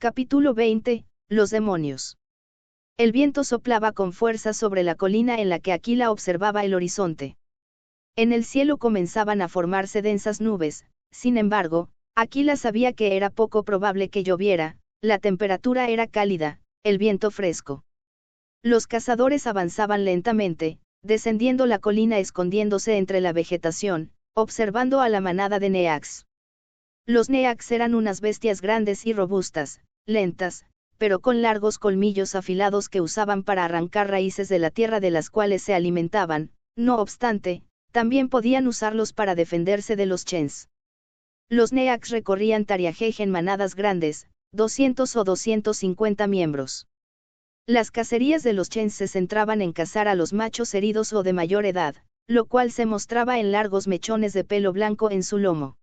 Capítulo 20. Los demonios. El viento soplaba con fuerza sobre la colina en la que Aquila observaba el horizonte. En el cielo comenzaban a formarse densas nubes, sin embargo, Aquila sabía que era poco probable que lloviera, la temperatura era cálida, el viento fresco. Los cazadores avanzaban lentamente, descendiendo la colina escondiéndose entre la vegetación, observando a la manada de Neax. Los Neax eran unas bestias grandes y robustas, lentas, pero con largos colmillos afilados que usaban para arrancar raíces de la tierra de las cuales se alimentaban. No obstante, también podían usarlos para defenderse de los chens. Los Neax recorrían Tariajej en manadas grandes, 200 o 250 miembros. Las cacerías de los chens se centraban en cazar a los machos heridos o de mayor edad, lo cual se mostraba en largos mechones de pelo blanco en su lomo.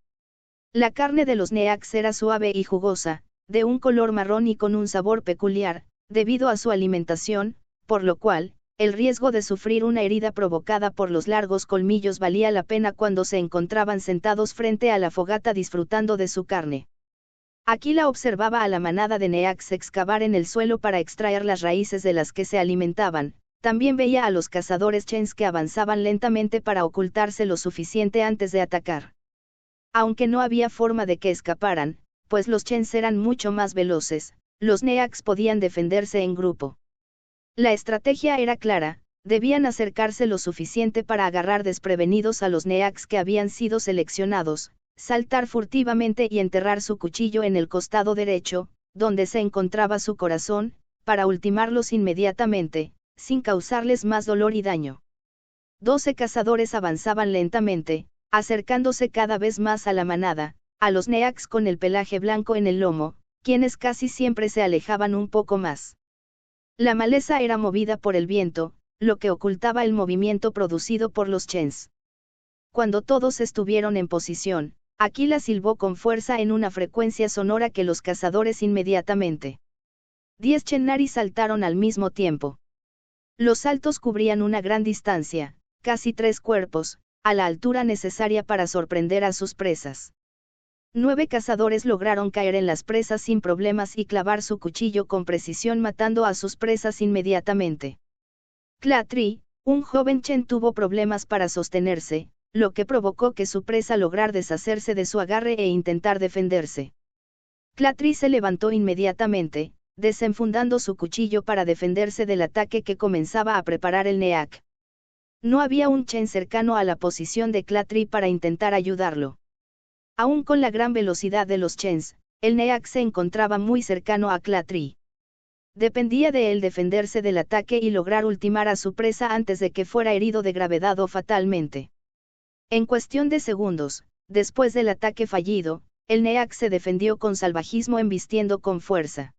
La carne de los Neax era suave y jugosa, de un color marrón y con un sabor peculiar, debido a su alimentación, por lo cual, el riesgo de sufrir una herida provocada por los largos colmillos valía la pena cuando se encontraban sentados frente a la fogata disfrutando de su carne. Aquila observaba a la manada de Neax excavar en el suelo para extraer las raíces de las que se alimentaban. También veía a los cazadores chens que avanzaban lentamente para ocultarse lo suficiente antes de atacar. Aunque no había forma de que escaparan, pues los chens eran mucho más veloces, los Neax podían defenderse en grupo. La estrategia era clara, debían acercarse lo suficiente para agarrar desprevenidos a los Neax que habían sido seleccionados, saltar furtivamente y enterrar su cuchillo en el costado derecho, donde se encontraba su corazón, para ultimarlos inmediatamente, sin causarles más dolor y daño. 12 cazadores avanzaban lentamente, acercándose cada vez más a la manada, a los Neax con el pelaje blanco en el lomo, quienes casi siempre se alejaban un poco más. La maleza era movida por el viento, lo que ocultaba el movimiento producido por los chens. Cuando todos estuvieron en posición, Aquila silbó con fuerza en una frecuencia sonora que los cazadores inmediatamente. 10 chennari saltaron al mismo tiempo. Los saltos cubrían una gran distancia, casi 3 cuerpos, a la altura necesaria para sorprender a sus presas. 9 cazadores lograron caer en las presas sin problemas y clavar su cuchillo con precisión matando a sus presas inmediatamente. Clatri, un joven chen, tuvo problemas para sostenerse, lo que provocó que su presa lograra deshacerse de su agarre e intentar defenderse. Clatri se levantó inmediatamente, desenfundando su cuchillo para defenderse del ataque que comenzaba a preparar el Neac. No había un chen cercano a la posición de Clatri para intentar ayudarlo. Aún con la gran velocidad de los chens, el Neac se encontraba muy cercano a Clatri. Dependía de él defenderse del ataque y lograr ultimar a su presa antes de que fuera herido de gravedad o fatalmente. En cuestión de segundos, después del ataque fallido, el Neac se defendió con salvajismo embistiendo con fuerza.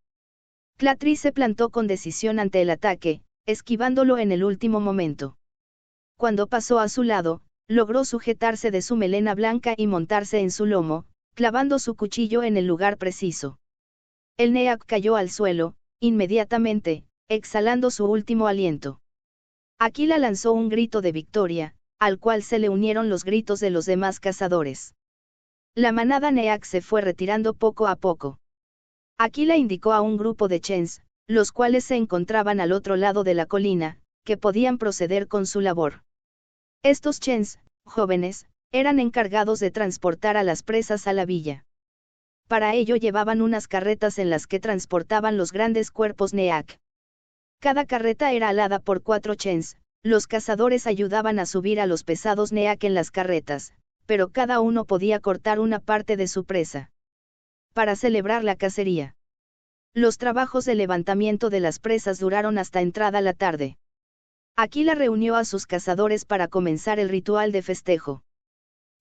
Clatri se plantó con decisión ante el ataque, esquivándolo en el último momento. Cuando pasó a su lado, logró sujetarse de su melena blanca y montarse en su lomo, clavando su cuchillo en el lugar preciso. El Neac cayó al suelo, inmediatamente, exhalando su último aliento. Aquila lanzó un grito de victoria, al cual se le unieron los gritos de los demás cazadores. La manada Neac se fue retirando poco a poco. Aquila indicó a un grupo de chens, los cuales se encontraban al otro lado de la colina, que podían proceder con su labor. Estos chens, jóvenes, eran encargados de transportar a las presas a la villa. Para ello llevaban unas carretas en las que transportaban los grandes cuerpos Neac. Cada carreta era alada por 4 chens, los cazadores ayudaban a subir a los pesados Neac en las carretas, pero cada uno podía cortar una parte de su presa. Para celebrar la cacería. Los trabajos de levantamiento de las presas duraron hasta entrada la tarde. Aquila reunió a sus cazadores para comenzar el ritual de festejo.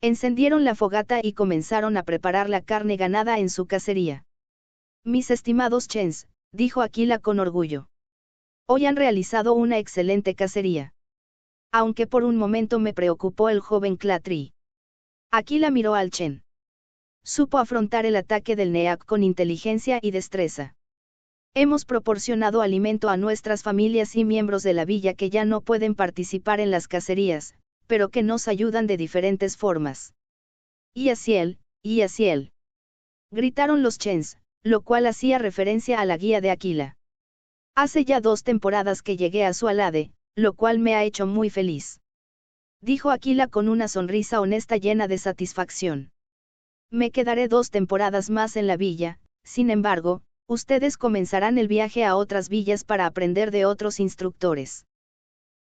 Encendieron la fogata y comenzaron a preparar la carne ganada en su cacería. Mis estimados chens, dijo Aquila con orgullo. Hoy han realizado una excelente cacería. Aunque por un momento me preocupó el joven Clatri. Aquila miró al chen. Supo afrontar el ataque del Neac con inteligencia y destreza. Hemos proporcionado alimento a nuestras familias y miembros de la villa que ya no pueden participar en las cacerías, pero que nos ayudan de diferentes formas. Y así él, gritaron los chens, lo cual hacía referencia a la guía de Aquila. Hace ya 2 temporadas que llegué a su alade, lo cual me ha hecho muy feliz. Dijo Aquila con una sonrisa honesta llena de satisfacción. Me quedaré 2 temporadas más en la villa, sin embargo, ustedes comenzarán el viaje a otras villas para aprender de otros instructores.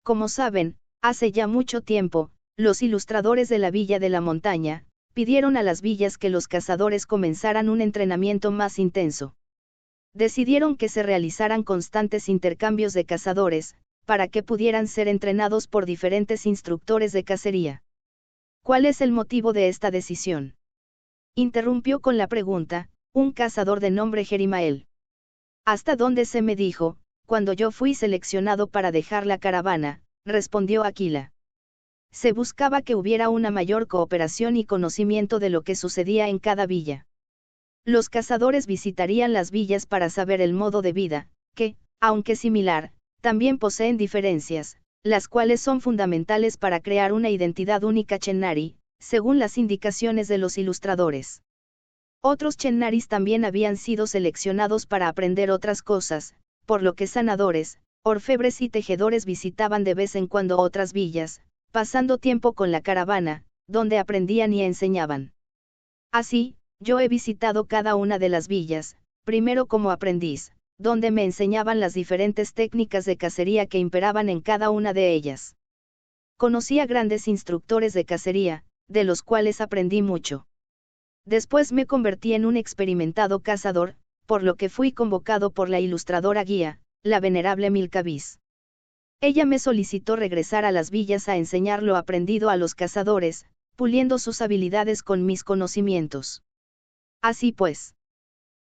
Como saben, hace ya mucho tiempo, los ilustradores de la Villa de la Montaña, pidieron a las villas que los cazadores comenzaran un entrenamiento más intenso. Decidieron que se realizaran constantes intercambios de cazadores, para que pudieran ser entrenados por diferentes instructores de cacería. ¿Cuál es el motivo de esta decisión? Interrumpió con la pregunta, un cazador de nombre Jerimael. Hasta donde se me dijo, cuando yo fui seleccionado para dejar la caravana, respondió Aquila. Se buscaba que hubiera una mayor cooperación y conocimiento de lo que sucedía en cada villa. Los cazadores visitarían las villas para saber el modo de vida, que, aunque similar, también poseen diferencias, las cuales son fundamentales para crear una identidad única Chennari, según las indicaciones de los ilustradores. Otros Chennaris también habían sido seleccionados para aprender otras cosas, por lo que sanadores, orfebres y tejedores visitaban de vez en cuando otras villas, pasando tiempo con la caravana, donde aprendían y enseñaban. Así, yo he visitado cada una de las villas, primero como aprendiz, donde me enseñaban las diferentes técnicas de cacería que imperaban en cada una de ellas. Conocí a grandes instructores de cacería, de los cuales aprendí mucho. Después me convertí en un experimentado cazador, por lo que fui convocado por la ilustradora guía, la venerable Milcavis. Ella me solicitó regresar a las villas a enseñar lo aprendido a los cazadores, puliendo sus habilidades con mis conocimientos. Así pues,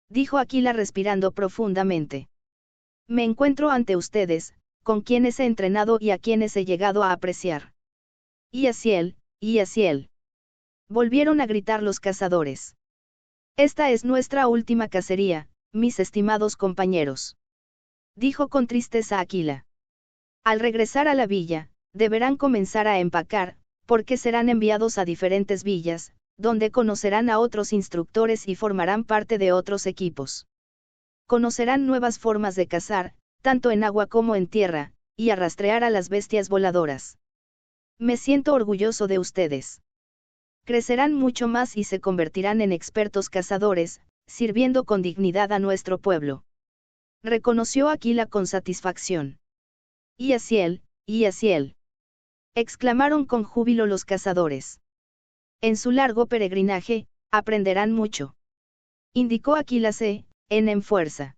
dijo Aquila respirando profundamente. Me encuentro ante ustedes, con quienes he entrenado y a quienes he llegado a apreciar. Y así él. Volvieron a gritar los cazadores. Esta es nuestra última cacería, mis estimados compañeros. Dijo con tristeza Aquila. Al regresar a la villa, deberán comenzar a empacar, porque serán enviados a diferentes villas, donde conocerán a otros instructores y formarán parte de otros equipos. Conocerán nuevas formas de cazar, tanto en agua como en tierra, y a rastrear a las bestias voladoras. Me siento orgulloso de ustedes. Crecerán mucho más y se convertirán en expertos cazadores, sirviendo con dignidad a nuestro pueblo. Reconoció Aquila con satisfacción. Y así él, exclamaron con júbilo los cazadores. En su largo peregrinaje, aprenderán mucho. Indicó Aquila en fuerza.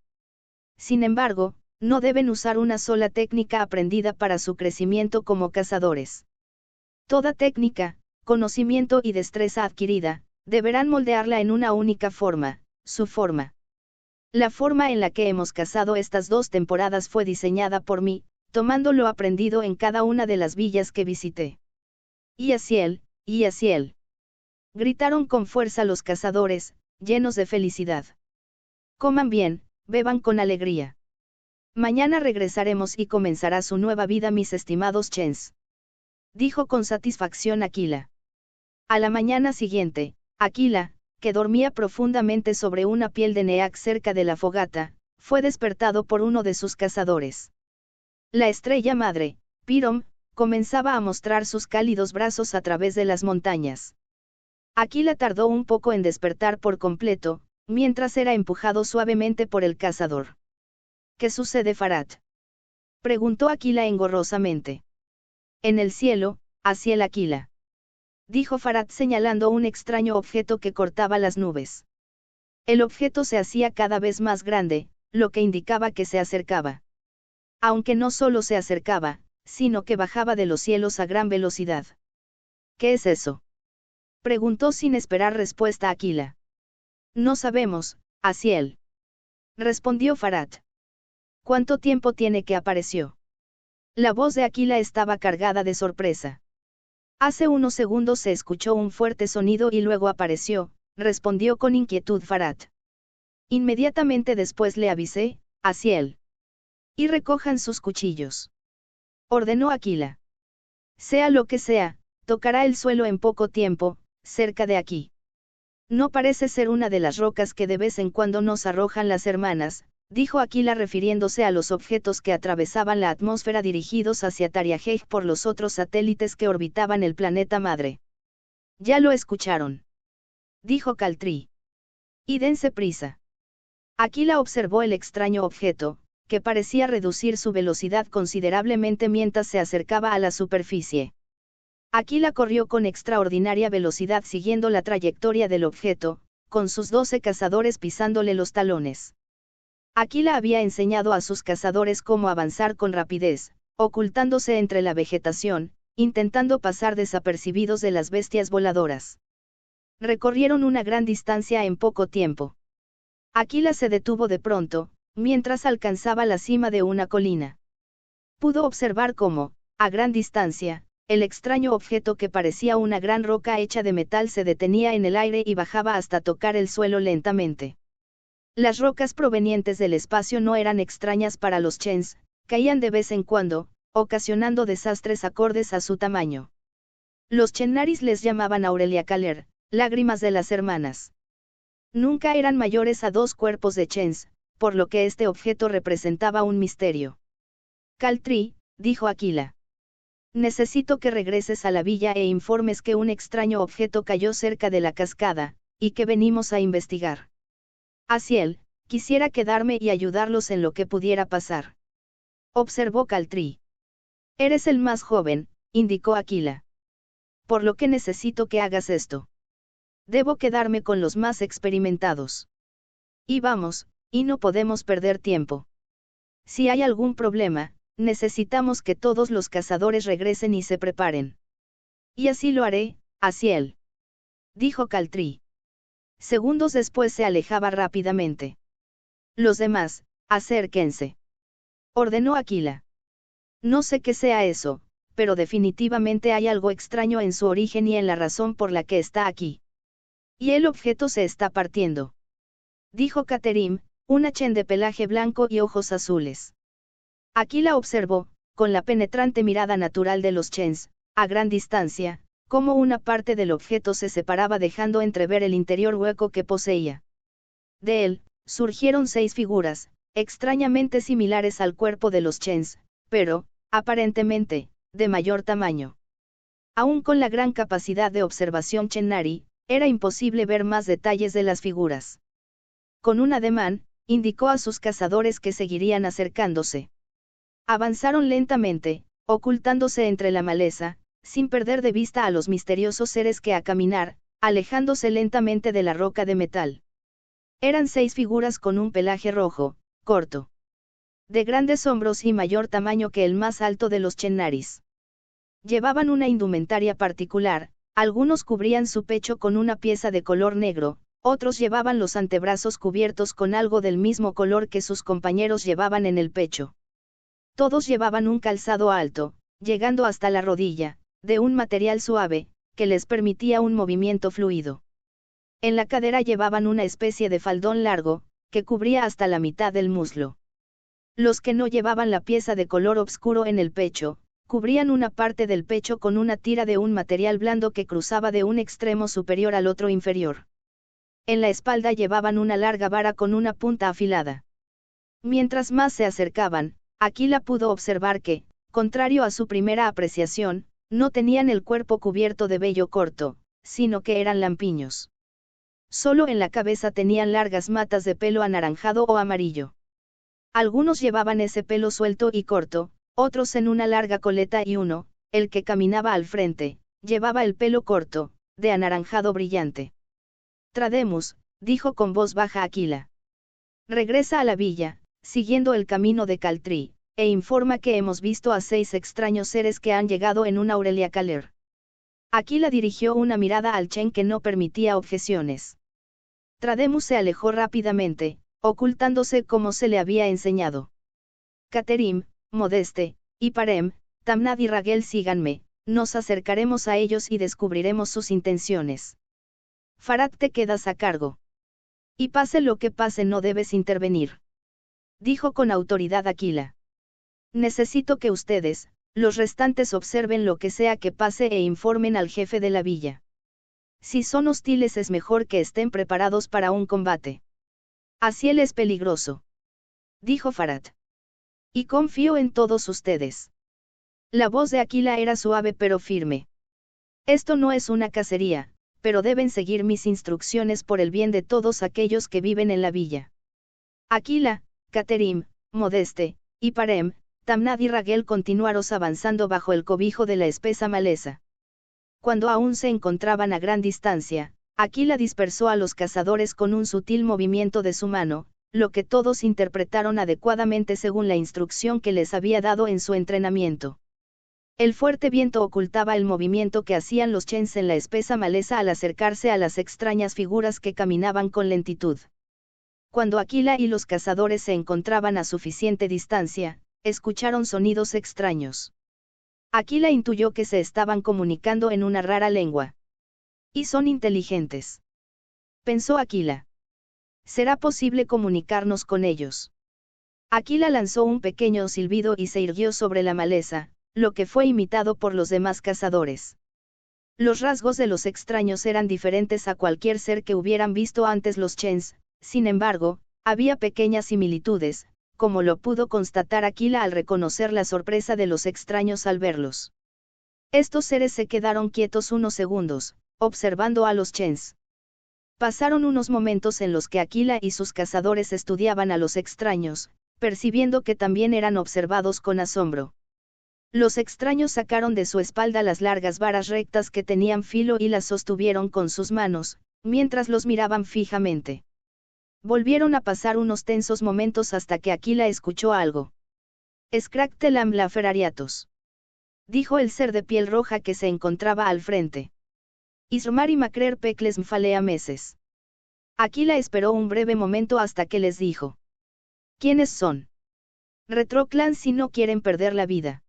Sin embargo, no deben usar una sola técnica aprendida para su crecimiento como cazadores. Toda técnica, conocimiento y destreza adquirida, deberán moldearla en una única forma, su forma. La forma en la que hemos cazado estas 2 temporadas fue diseñada por mí, tomando lo aprendido en cada una de las villas que visité. Y así él. Gritaron con fuerza los cazadores, llenos de felicidad. Coman bien, beban con alegría. Mañana regresaremos y comenzará su nueva vida mis estimados chens. Dijo con satisfacción Aquila. A la mañana siguiente, Aquila, que dormía profundamente sobre una piel de neac cerca de la fogata, fue despertado por uno de sus cazadores. La estrella madre, Pirom, comenzaba a mostrar sus cálidos brazos a través de las montañas. Aquila tardó un poco en despertar por completo, mientras era empujado suavemente por el cazador. ¿Qué sucede, Farad? Preguntó Aquila engorrosamente. En el cielo, hacia el Aquila. Dijo Farad señalando un extraño objeto que cortaba las nubes. El objeto se hacía cada vez más grande, lo que indicaba que se acercaba. Aunque no solo se acercaba, sino que bajaba de los cielos a gran velocidad. ¿Qué es eso? Preguntó sin esperar respuesta Aquila. No sabemos, Asiel. Respondió Farad. ¿Cuánto tiempo tiene que apareció? La voz de Aquila estaba cargada de sorpresa. Hace unos segundos se escuchó un fuerte sonido y luego apareció, respondió con inquietud Farad. Inmediatamente después le avisé, Asiel. Y recojan sus cuchillos. Ordenó Aquila. Sea lo que sea, tocará el suelo en poco tiempo, cerca de aquí. No parece ser una de las rocas que de vez en cuando nos arrojan las hermanas, dijo Aquila refiriéndose a los objetos que atravesaban la atmósfera dirigidos hacia Tariaheig por los otros satélites que orbitaban el planeta madre. Ya lo escucharon, dijo Caltri. Y dense prisa. Aquila observó el extraño objeto, que parecía reducir su velocidad considerablemente mientras se acercaba a la superficie. Aquila corrió con extraordinaria velocidad siguiendo la trayectoria del objeto, con sus 12 cazadores pisándole los talones. Aquila había enseñado a sus cazadores cómo avanzar con rapidez, ocultándose entre la vegetación, intentando pasar desapercibidos de las bestias voladoras. Recorrieron una gran distancia en poco tiempo. Aquila se detuvo de pronto, mientras alcanzaba la cima de una colina. Pudo observar cómo, a gran distancia, el extraño objeto que parecía una gran roca hecha de metal se detenía en el aire y bajaba hasta tocar el suelo lentamente. Las rocas provenientes del espacio no eran extrañas para los Chens, caían de vez en cuando, ocasionando desastres acordes a su tamaño. Los Chennaris les llamaban Aurelia Caler, lágrimas de las hermanas. Nunca eran mayores a 2 cuerpos de Chens, por lo que este objeto representaba un misterio. Caltri, dijo Aquila. Necesito que regreses a la villa e informes que un extraño objeto cayó cerca de la cascada, y que venimos a investigar. Asiel, quisiera quedarme y ayudarlos en lo que pudiera pasar. Observó Caltri. Eres el más joven, indicó Aquila. Por lo que necesito que hagas esto. Debo quedarme con los más experimentados. Y vamos, y no podemos perder tiempo. Si hay algún problema, necesitamos que todos los cazadores regresen y se preparen. Y así lo haré, Asiel. Dijo Caltri. Segundos después se alejaba rápidamente. Los demás, acérquense. Ordenó Aquila. No sé qué sea eso, pero definitivamente hay algo extraño en su origen y en la razón por la que está aquí. Y el objeto se está partiendo. Dijo Caterim, una chen de pelaje blanco y ojos azules. Aquila observó, con la penetrante mirada natural de los chens, a gran distancia, cómo una parte del objeto se separaba dejando entrever el interior hueco que poseía. De él, surgieron 6 figuras, extrañamente similares al cuerpo de los chens, pero, aparentemente, de mayor tamaño. Aún con la gran capacidad de observación Chennari, era imposible ver más detalles de las figuras. Con un ademán, indicó a sus cazadores que seguirían acercándose. Avanzaron lentamente, ocultándose entre la maleza, sin perder de vista a los misteriosos seres que a caminar, alejándose lentamente de la roca de metal. Eran 6 figuras con un pelaje rojo, corto. De grandes hombros y mayor tamaño que el más alto de los Chennaris. Llevaban una indumentaria particular, algunos cubrían su pecho con una pieza de color negro, otros llevaban los antebrazos cubiertos con algo del mismo color que sus compañeros llevaban en el pecho. Todos llevaban un calzado alto, llegando hasta la rodilla, de un material suave, que les permitía un movimiento fluido. En la cadera llevaban una especie de faldón largo, que cubría hasta la mitad del muslo. Los que no llevaban la pieza de color oscuro en el pecho, cubrían una parte del pecho con una tira de un material blando que cruzaba de un extremo superior al otro inferior. En la espalda llevaban una larga vara con una punta afilada. Mientras más se acercaban, Aquila pudo observar que, contrario a su primera apreciación, no tenían el cuerpo cubierto de vello corto, sino que eran lampiños. Solo en la cabeza tenían largas matas de pelo anaranjado o amarillo. Algunos llevaban ese pelo suelto y corto, otros en una larga coleta y uno, el que caminaba al frente, llevaba el pelo corto, de anaranjado brillante. Trademus, dijo con voz baja Aquila. Regresa a la villa, siguiendo el camino de Caltri, e informa que hemos visto a 6 extraños seres que han llegado en una Aurelia Caler. Aquila dirigió una mirada al Chen que no permitía objeciones. Trademus se alejó rápidamente, ocultándose como se le había enseñado. Caterim, Modeste, y Parem, Tamnad y Ragel síganme, nos acercaremos a ellos y descubriremos sus intenciones. Farad te quedas a cargo. Y pase lo que pase no debes intervenir. Dijo con autoridad Aquila. Necesito que ustedes, los restantes observen lo que sea que pase e informen al jefe de la villa. Si son hostiles es mejor que estén preparados para un combate. Asiel es peligroso, dijo Farad. Y confío en todos ustedes. La voz de Aquila era suave pero firme. Esto no es una cacería, pero deben seguir mis instrucciones por el bien de todos aquellos que viven en la villa. Aquila, Caterim, Modeste, y Parem, Tamnad y Ragel continuaron avanzando bajo el cobijo de la espesa maleza. Cuando aún se encontraban a gran distancia, Aquila dispersó a los cazadores con un sutil movimiento de su mano, lo que todos interpretaron adecuadamente según la instrucción que les había dado en su entrenamiento. El fuerte viento ocultaba el movimiento que hacían los chens en la espesa maleza al acercarse a las extrañas figuras que caminaban con lentitud. Cuando Aquila y los cazadores se encontraban a suficiente distancia, escucharon sonidos extraños. Aquila intuyó que se estaban comunicando en una rara lengua. Y son inteligentes, pensó Aquila. ¿Será posible comunicarnos con ellos? Aquila lanzó un pequeño silbido y se irguió sobre la maleza, lo que fue imitado por los demás cazadores. Los rasgos de los extraños eran diferentes a cualquier ser que hubieran visto antes los chens, sin embargo, había pequeñas similitudes, como lo pudo constatar Aquila al reconocer la sorpresa de los extraños al verlos. Estos seres se quedaron quietos unos segundos, observando a los chens. Pasaron unos momentos en los que Aquila y sus cazadores estudiaban a los extraños, percibiendo que también eran observados con asombro. Los extraños sacaron de su espalda las largas varas rectas que tenían filo y las sostuvieron con sus manos, mientras los miraban fijamente. Volvieron a pasar unos tensos momentos hasta que Aquila escuchó algo. Scractelam la ferariatos, dijo el ser de piel roja que se encontraba al frente. Ismari macrer pecles mfalea meses. Aquila esperó un breve momento hasta que les dijo. ¿Quiénes son? Retroclan si no quieren perder la vida,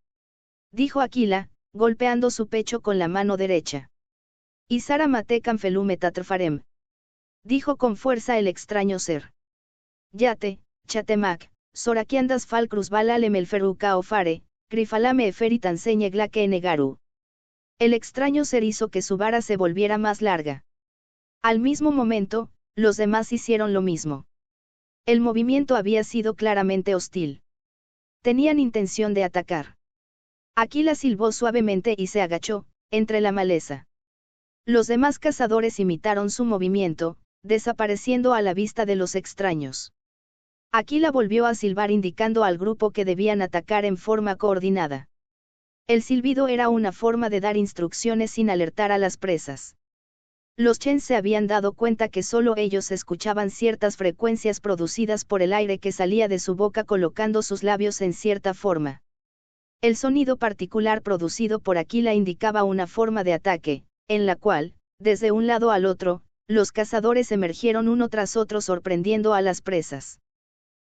dijo Aquila, golpeando su pecho con la mano derecha. Isara matecan felume tatrfarem, dijo con fuerza el extraño ser. Yate, chatemac, soraquiandas falcrus balalem el feruca ofare, crifalame eferi tanseñe glaque negaru. El extraño ser hizo que su vara se volviera más larga. Al mismo momento, los demás hicieron lo mismo. El movimiento había sido claramente hostil. Tenían intención de atacar. Aquila silbó suavemente y se agachó, entre la maleza. Los demás cazadores imitaron su movimiento, desapareciendo a la vista de los extraños. Aquila volvió a silbar indicando al grupo que debían atacar en forma coordinada. El silbido era una forma de dar instrucciones sin alertar a las presas. Los chens se habían dado cuenta que solo ellos escuchaban ciertas frecuencias producidas por el aire que salía de su boca colocando sus labios en cierta forma. El sonido particular producido por Aquila indicaba una forma de ataque, en la cual, desde un lado al otro, los cazadores emergieron uno tras otro sorprendiendo a las presas.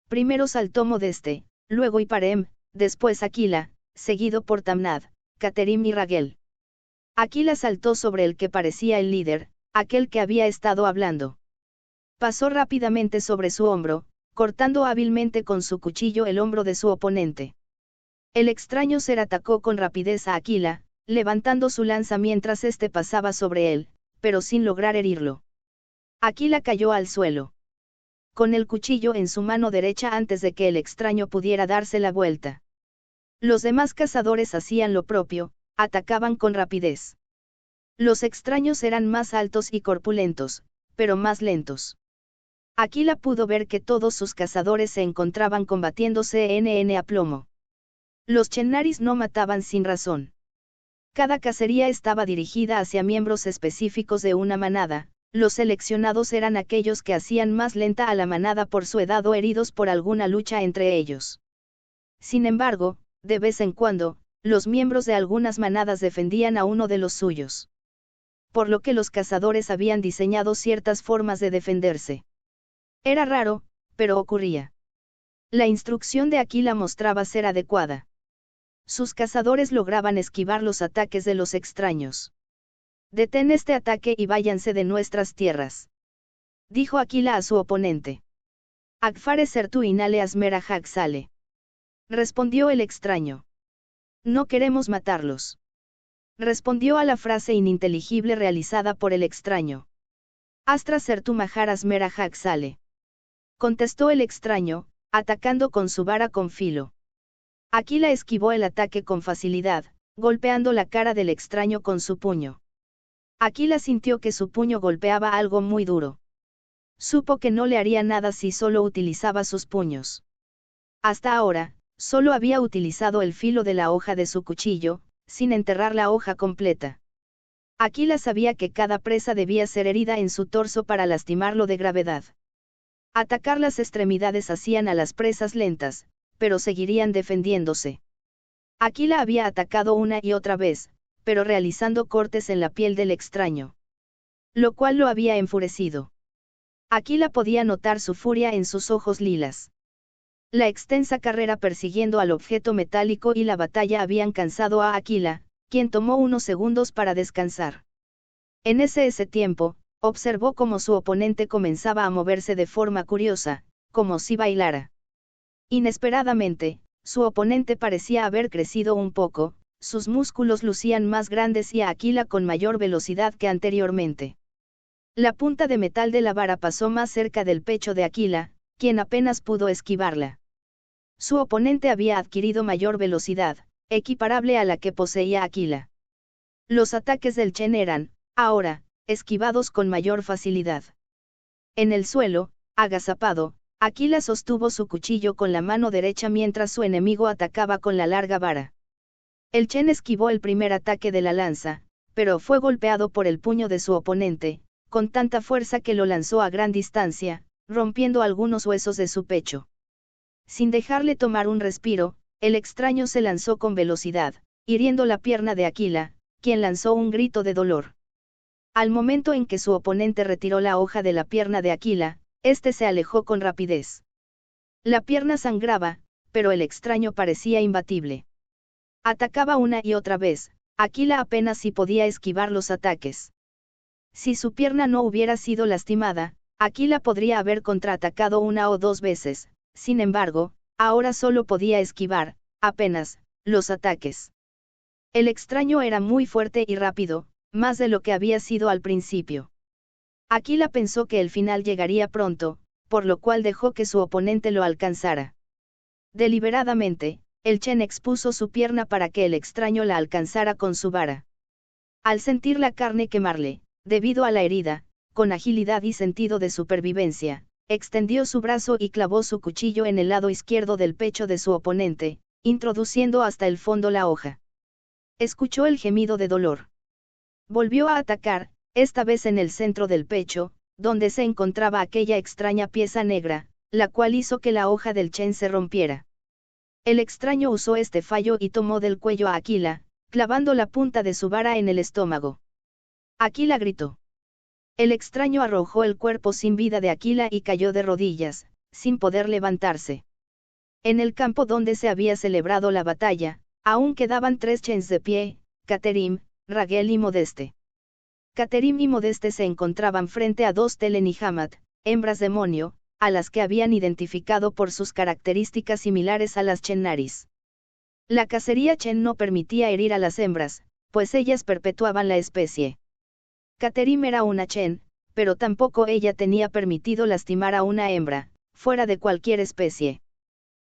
Primero saltó Modeste, luego Iparem, después Aquila, seguido por Tamnad, Caterim y Ragel. Aquila saltó sobre el que parecía el líder, aquel que había estado hablando. Pasó rápidamente sobre su hombro, cortando hábilmente con su cuchillo el hombro de su oponente. El extraño ser atacó con rapidez a Aquila, levantando su lanza mientras éste pasaba sobre él, pero sin lograr herirlo. Aquila cayó al suelo, con el cuchillo en su mano derecha antes de que el extraño pudiera darse la vuelta. Los demás cazadores hacían lo propio, atacaban con rapidez. Los extraños eran más altos y corpulentos, pero más lentos. Aquila pudo ver que todos sus cazadores se encontraban combatiéndose en a plomo. Los Chennaris no mataban sin razón. Cada cacería estaba dirigida hacia miembros específicos de una manada, los seleccionados eran aquellos que hacían más lenta a la manada por su edad o heridos por alguna lucha entre ellos. Sin embargo, de vez en cuando, los miembros de algunas manadas defendían a uno de los suyos. Por lo que los cazadores habían diseñado ciertas formas de defenderse. Era raro, pero ocurría. La instrucción de Aquila mostraba ser adecuada. Sus cazadores lograban esquivar los ataques de los extraños. Detén este ataque y váyanse de nuestras tierras, dijo Aquila a su oponente. Agfare sertu inale asmera sale, respondió el extraño. No queremos matarlos. respondió a la frase ininteligible realizada por el extraño. Astra Sertu Maharas Mera Haksale. Contestó el extraño, atacando con su vara con filo. Aquila esquivó el ataque con facilidad, golpeando la cara del extraño con su puño. Aquila sintió que su puño golpeaba algo muy duro. Supo que no le haría nada si solo utilizaba sus puños. Hasta ahora, solo había utilizado el filo de la hoja de su cuchillo, sin enterrar la hoja completa. Aquila sabía que cada presa debía ser herida en su torso para lastimarlo de gravedad. Atacar las extremidades hacían a las presas lentas, pero seguirían defendiéndose. Aquila había atacado una y otra vez, pero realizando cortes en la piel del extraño. Lo cual lo había enfurecido. Aquila podía notar su furia en sus ojos lilas. La extensa carrera persiguiendo al objeto metálico y la batalla habían cansado a Aquila, quien tomó unos segundos para descansar. En ese tiempo, observó cómo su oponente comenzaba a moverse de forma curiosa, como si bailara. Inesperadamente, su oponente parecía haber crecido un poco, sus músculos lucían más grandes y a Aquila con mayor velocidad que anteriormente. La punta de metal de la vara pasó más cerca del pecho de Aquila, quien apenas pudo esquivarla. Su oponente había adquirido mayor velocidad, equiparable a la que poseía Aquila. Los ataques del Chen eran, ahora, esquivados con mayor facilidad. En el suelo, agazapado, Aquila sostuvo su cuchillo con la mano derecha mientras su enemigo atacaba con la larga vara. El Chen esquivó el primer ataque de la lanza, pero fue golpeado por el puño de su oponente, con tanta fuerza que lo lanzó a gran distancia, rompiendo algunos huesos de su pecho. Sin dejarle tomar un respiro, el extraño se lanzó con velocidad, hiriendo la pierna de Aquila, quien lanzó un grito de dolor. Al momento en que su oponente retiró la hoja de la pierna de Aquila, este se alejó con rapidez. La pierna sangraba, pero el extraño parecía imbatible. Atacaba una y otra vez, Aquila apenas si podía esquivar los ataques. Si su pierna no hubiera sido lastimada, Aquila podría haber contraatacado una o dos veces, sin embargo, ahora solo podía esquivar, apenas, los ataques. El extraño era muy fuerte y rápido, más de lo que había sido al principio. Aquila pensó que el final llegaría pronto, por lo cual dejó que su oponente lo alcanzara. Deliberadamente, el Chen expuso su pierna para que el extraño la alcanzara con su vara. Al sentir la carne quemarle, debido a la herida, con agilidad y sentido de supervivencia, extendió su brazo y clavó su cuchillo en el lado izquierdo del pecho de su oponente, introduciendo hasta el fondo la hoja. Escuchó el gemido de dolor. Volvió a atacar, esta vez en el centro del pecho, donde se encontraba aquella extraña pieza negra, la cual hizo que la hoja del Chen se rompiera. El extraño usó este fallo y tomó del cuello a Aquila, clavando la punta de su vara en el estómago. Aquila gritó. El extraño arrojó el cuerpo sin vida de Aquila y cayó de rodillas, sin poder levantarse. En el campo donde se había celebrado la batalla, aún quedaban 3 Chens de pie, Caterim, Ragel y Modeste. Caterim y Modeste se encontraban frente a 2 Telen y Hamat, hembras demonio, a las que habían identificado por sus características similares a las Chennaris. La cacería Chen no permitía herir a las hembras, pues ellas perpetuaban la especie. Caterim era una Chen, pero tampoco ella tenía permitido lastimar a una hembra, fuera de cualquier especie.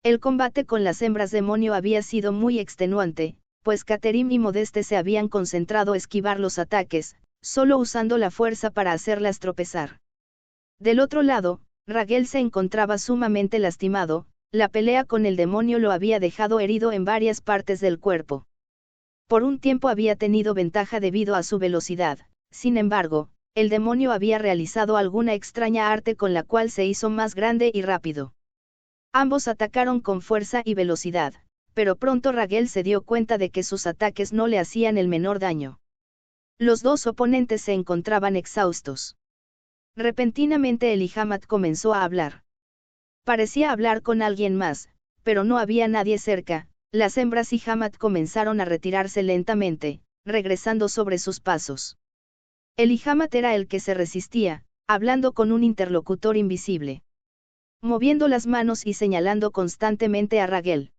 El combate con las hembras demonio había sido muy extenuante, pues Caterim y Modeste se habían concentrado en esquivar los ataques, solo usando la fuerza para hacerlas tropezar. Del otro lado, Ragel se encontraba sumamente lastimado, la pelea con el demonio lo había dejado herido en varias partes del cuerpo. Por un tiempo había tenido ventaja debido a su velocidad, sin embargo, el demonio había realizado alguna extraña arte con la cual se hizo más grande y rápido. Ambos atacaron con fuerza y velocidad, pero pronto Ragel se dio cuenta de que sus ataques no le hacían el menor daño. Los dos oponentes se encontraban exhaustos. Repentinamente Elihamat comenzó a hablar. Parecía hablar con alguien más, pero no había nadie cerca. Las hembras y Hamat comenzaron a retirarse lentamente, regresando sobre sus pasos. Elihamat era el que se resistía, hablando con un interlocutor invisible, moviendo las manos y señalando constantemente a Ragel.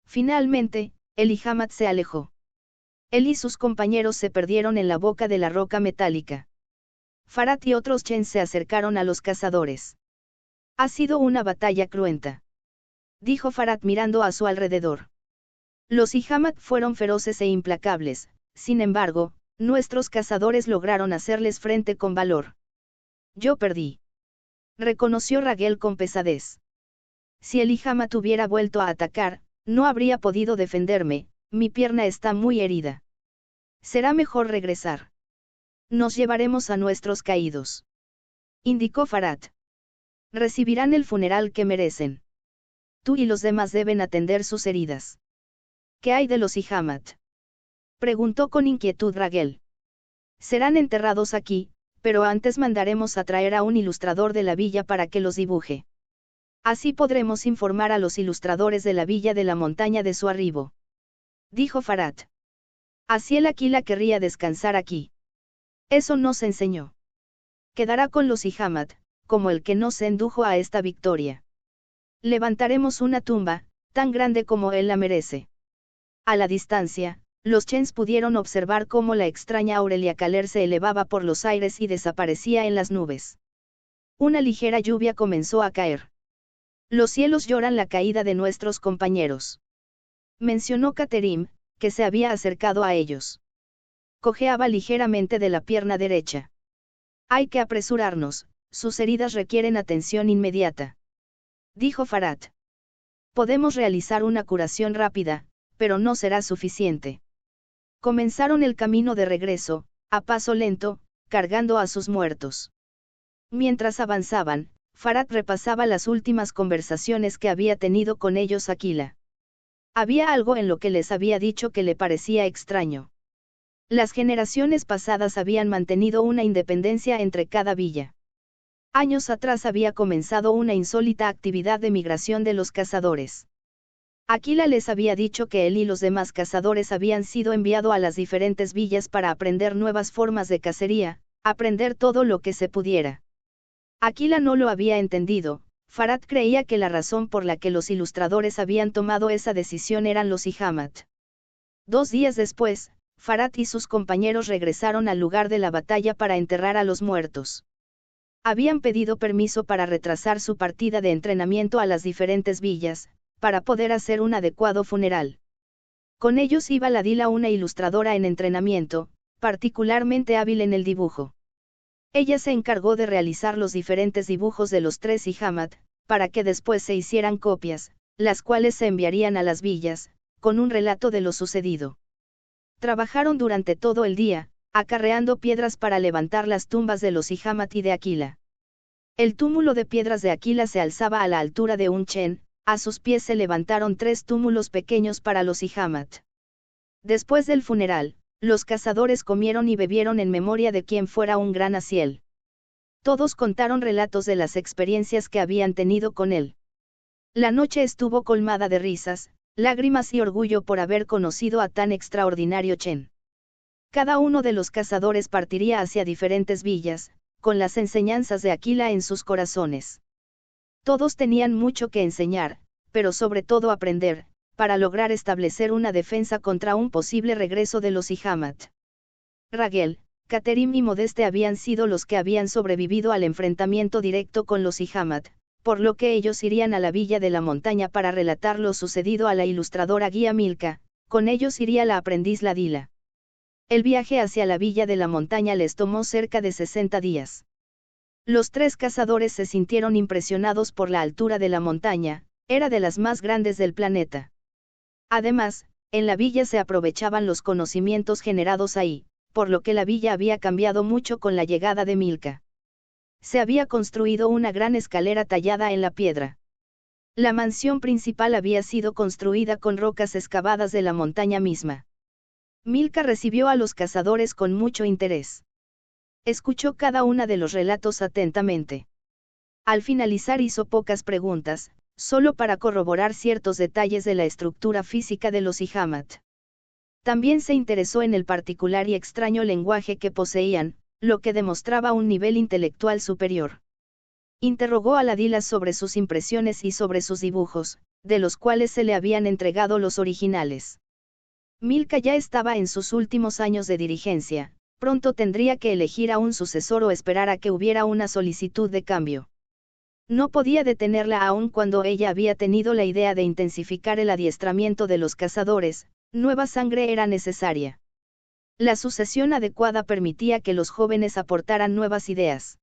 Finalmente, Elihamat se alejó. Él y sus compañeros se perdieron en la boca de la roca metálica. Farad y otros Chen se acercaron a los cazadores. Ha sido una batalla cruenta, dijo Farad mirando a su alrededor. Los Ihamat fueron feroces e implacables, sin embargo, nuestros cazadores lograron hacerles frente con valor. Yo perdí, reconoció Ragel con pesadez. Si el Ihamat hubiera vuelto a atacar, no habría podido defenderme, mi pierna está muy herida. Será mejor regresar. Nos llevaremos a nuestros caídos, indicó Farad. Recibirán el funeral que merecen. Tú y los demás deben atender sus heridas. ¿Qué hay de los Ihamat?, preguntó con inquietud Ragel. Serán enterrados aquí, pero antes mandaremos a traer a un ilustrador de la villa para que los dibuje. Así podremos informar a los ilustradores de la villa de la montaña de su arribo, dijo Farad. Así el Aquila querría descansar aquí. Eso nos enseñó. Quedará con los Ihamat, como el que nos indujo a esta victoria. Levantaremos una tumba, tan grande como él la merece. A la distancia, los Chens pudieron observar cómo la extraña Aurelia Caler se elevaba por los aires y desaparecía en las nubes. Una ligera lluvia comenzó a caer. Los cielos lloran la caída de nuestros compañeros, mencionó Caterim, que se había acercado a ellos. Cojeaba ligeramente de la pierna derecha. Hay que apresurarnos, sus heridas requieren atención inmediata, dijo Farad. Podemos realizar una curación rápida, pero no será suficiente. Comenzaron el camino de regreso, a paso lento, cargando a sus muertos. Mientras avanzaban, Farad repasaba las últimas conversaciones que había tenido con ellos Aquila. Había algo en lo que les había dicho que le parecía extraño. Las generaciones pasadas habían mantenido una independencia entre cada villa. Años atrás había comenzado una insólita actividad de migración de los cazadores. Aquila les había dicho que él y los demás cazadores habían sido enviados a las diferentes villas para aprender nuevas formas de cacería, aprender todo lo que se pudiera. Aquila no lo había entendido. Farad creía que la razón por la que los ilustradores habían tomado esa decisión eran los Ihamat. 2 días después, Farad y sus compañeros regresaron al lugar de la batalla para enterrar a los muertos. Habían pedido permiso para retrasar su partida de entrenamiento a las diferentes villas, para poder hacer un adecuado funeral. Con ellos iba la Dila, una ilustradora en entrenamiento, particularmente hábil en el dibujo. Ella se encargó de realizar los diferentes dibujos de los 3 Ihamat, para que después se hicieran copias, las cuales se enviarían a las villas, con un relato de lo sucedido. Trabajaron durante todo el día, acarreando piedras para levantar las tumbas de los Ihamat y de Aquila. El túmulo de piedras de Aquila se alzaba a la altura de un chen, a sus pies se levantaron 3 túmulos pequeños para los Ihamat. Después del funeral, los cazadores comieron y bebieron en memoria de quien fuera un gran Asiel. Todos contaron relatos de las experiencias que habían tenido con él. La noche estuvo colmada de risas, lágrimas y orgullo por haber conocido a tan extraordinario Chen. Cada uno de los cazadores partiría hacia diferentes villas, con las enseñanzas de Aquila en sus corazones. Todos tenían mucho que enseñar, pero sobre todo aprender, para lograr establecer una defensa contra un posible regreso de los Ihamat. Ragel, Caterim y Modeste habían sido los que habían sobrevivido al enfrentamiento directo con los Ihamat, por lo que ellos irían a la villa de la montaña para relatar lo sucedido a la ilustradora guía Milka, con ellos iría la aprendiz la Dila. El viaje hacia la villa de la montaña les tomó cerca de 60 días. Los 3 cazadores se sintieron impresionados por la altura de la montaña, era de las más grandes del planeta. Además, en la villa se aprovechaban los conocimientos generados ahí, por lo que la villa había cambiado mucho con la llegada de Milka. Se había construido una gran escalera tallada en la piedra. La mansión principal había sido construida con rocas excavadas de la montaña misma. Milka recibió a los cazadores con mucho interés. Escuchó cada una de los relatos atentamente. Al finalizar hizo pocas preguntas, solo para corroborar ciertos detalles de la estructura física de los Ihamat. También se interesó en el particular y extraño lenguaje que poseían, lo que demostraba un nivel intelectual superior. Interrogó a la Dila sobre sus impresiones y sobre sus dibujos, de los cuales se le habían entregado los originales. Milka ya estaba en sus últimos años de dirigencia, pronto tendría que elegir a un sucesor o esperar a que hubiera una solicitud de cambio. No podía detenerla aun cuando ella había tenido la idea de intensificar el adiestramiento de los cazadores, nueva sangre era necesaria. La sucesión adecuada permitía que los jóvenes aportaran nuevas ideas.